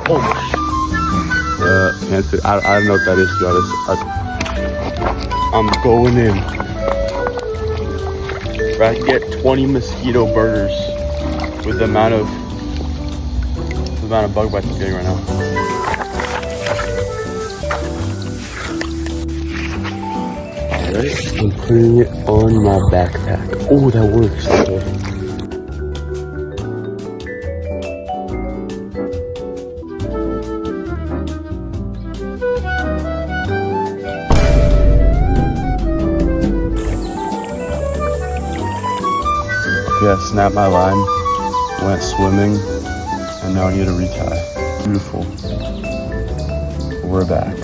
Oh shit. I don't know what that is, to be honest. I'm going in. I can get 20 mosquito burgers with the amount of bug bites I'm getting right now. Alright, I'm putting it on my backpack. Oh, that works. Okay. Okay, I snapped my line, went swimming, and now I need to retie. Beautiful. We're back.